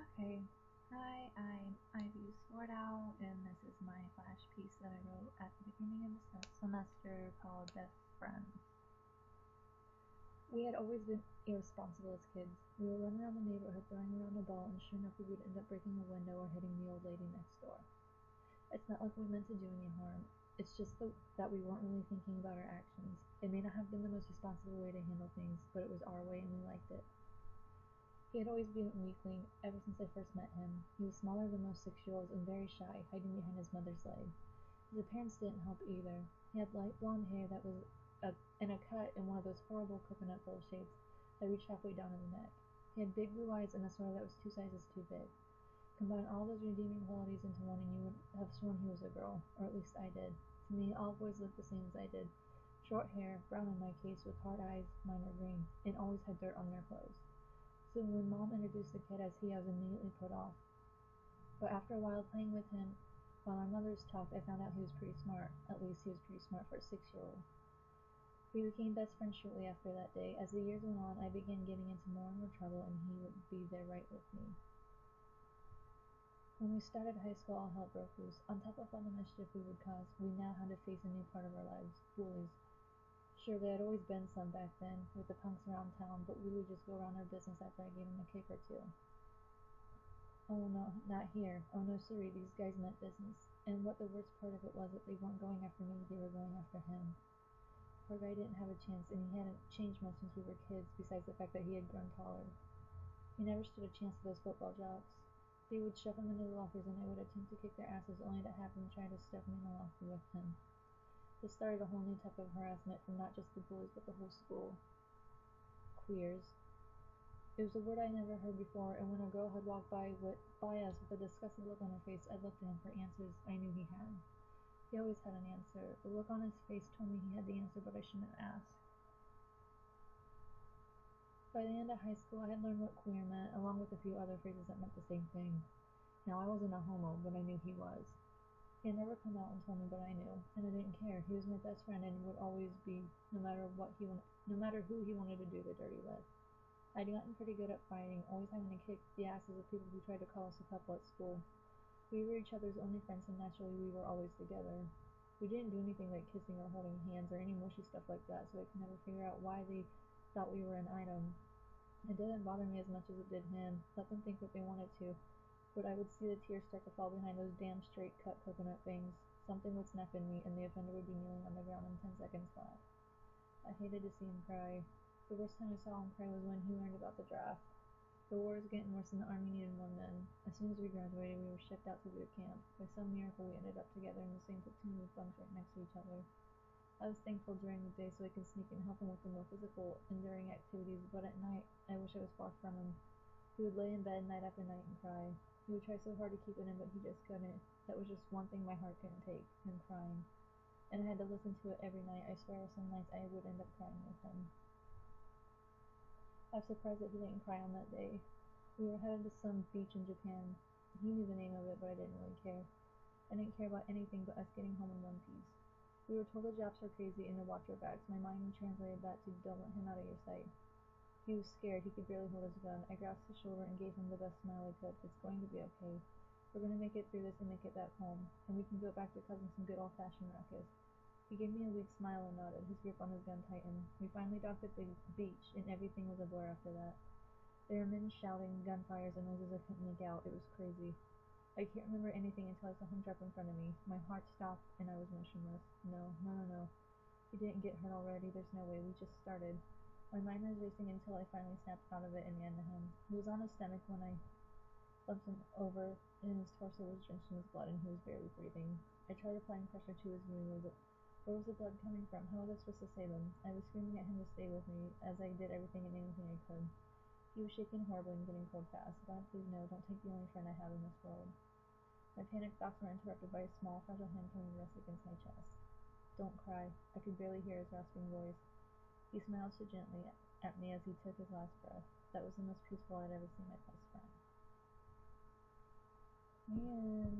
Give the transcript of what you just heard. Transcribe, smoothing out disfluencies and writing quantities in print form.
Okay. Hi, I'm Ivy Swardow, and this is my flash piece that I wrote at the beginning of the semester called Best Friends. We had always been irresponsible as kids. We would run around the neighborhood throwing around a ball, and sure enough, we would end up breaking a window or hitting the old lady next door. It's not like we meant to do any harm. It's just that we weren't really thinking about our actions. It may not have been the most responsible way to handle things, but it was our way and we liked it. He had always been a weakling ever since I first met him. He was smaller than most 6-year-olds and very shy, hiding behind his mother's leg. His appearance didn't help either. He had light blonde hair that was in a cut in one of those horrible coconut bowl shapes that reached halfway down to the neck. He had big blue eyes and a sweater that was 2 sizes too big. Combine all those redeeming qualities into one and you would have sworn he was a girl, or at least I did. To me, all boys looked the same as I did. Short hair, brown in my case, with hard eyes, mine were green, and always had dirt on their clothes. So when Mom introduced the kid as he, I was immediately put off. But after a while playing with him, while our mothers talked, I found out he was pretty smart. At least he was pretty smart for a 6-year-old. We became best friends shortly after that day. As the years went on, I began getting into more and more trouble, and he would be there right with me. When we started high school, all hell broke loose. On top of all the mischief we would cause, we now had to face a new part of our lives, bullies. Sure, there had always been some back then, with the punks around town, but we would just go around our business after I gave them a kick or two. Oh no, not here. Oh no, sorry, these guys meant business. And what the worst part of it was that they weren't going after me, they were going after him. Poor guy didn't have a chance, and he hadn't changed much since we were kids, besides the fact that he had grown taller. He never stood a chance with those football jocks. They would shove him into the lockers, and I would attempt to kick their asses, only to have them try to stuff me in the locker with him. This started a whole new type of harassment from not just the bullies, but the whole school. Queers. It was a word I never heard before, and when a girl had walked by us with a disgusted look on her face, I looked to him for answers I knew he had. He always had an answer. The look on his face told me he had the answer, but I shouldn't have asked. By the end of high school, I had learned what queer meant, along with a few other phrases that meant the same thing. Now, I wasn't a homo, but I knew he was. He had never come out and told me, but I knew, and I didn't care. He was my best friend and would always be, no matter who he wanted to do the dirty with. I'd gotten pretty good at fighting, always having to kick the asses of people who tried to call us a couple at school. We were each other's only friends, and naturally we were always together. We didn't do anything like kissing or holding hands or any mushy stuff like that, so I could never figure out why they thought we were an item. It didn't bother me as much as it did him. Let them think what they wanted to. But I would see the tears start to fall behind those damn straight cut coconut things. Something would snap in me, and the offender would be kneeling on the ground in 10 seconds flat. I hated to see him cry. The worst time I saw him cry was when he learned about the draft. The war was getting worse and the army needed more men. As soon as we graduated, we were shipped out to boot camp. By some miracle, we ended up together in the same platoon with bunks right next to each other. I was thankful during the day so I could sneak and help him with the more physical, enduring activities, but at night, I wish I was far from him. He would lay in bed night after night and cry. He would try so hard to keep it in, but he just couldn't. That was just one thing my heart couldn't take, him crying. And I had to listen to it every night. I swear some nights I would end up crying with him. I was surprised that he didn't cry on that day. We were headed to some beach in Japan. He knew the name of it, but I didn't really care. I didn't care about anything but us getting home in one piece. We were told the Japs were crazy and to watch our backs. My mind translated that to don't let him out of your sight. He was scared. He could barely hold his gun. I grasped his shoulder and gave him the best smile I could. It's going to be okay. We're going to make it through this and make it back home. And we can go back to causing some good old-fashioned ruckus. He gave me a weak smile and nodded. His grip on his gun tightened. We finally docked at the beach, and everything was a blur after that. There were men shouting, gunfires, and noises I couldn't make out. It was crazy. I can't remember anything until I saw him drop in front of me. My heart stopped, and I was motionless. No, no, no, no. He didn't get hurt already. There's no way. We just started. My mind was racing until I finally snapped out of it and ran to him. He was on his stomach when I bumped him over, and his torso was drenched in his blood, and he was barely breathing. I tried applying pressure to his wound. Where was the blood coming from? How was I supposed to save him? I was screaming at him to stay with me, as I did everything and anything I could. He was shaking horribly and getting cold fast. God, please no, don't take the only friend I have in this world. My panicked thoughts were interrupted by a small, fragile hand coming to rest against my chest. Don't cry. I could barely hear his rasping voice. He smiled so gently at me as he took his last breath. That was the most peaceful I'd ever seen my best friend. Man.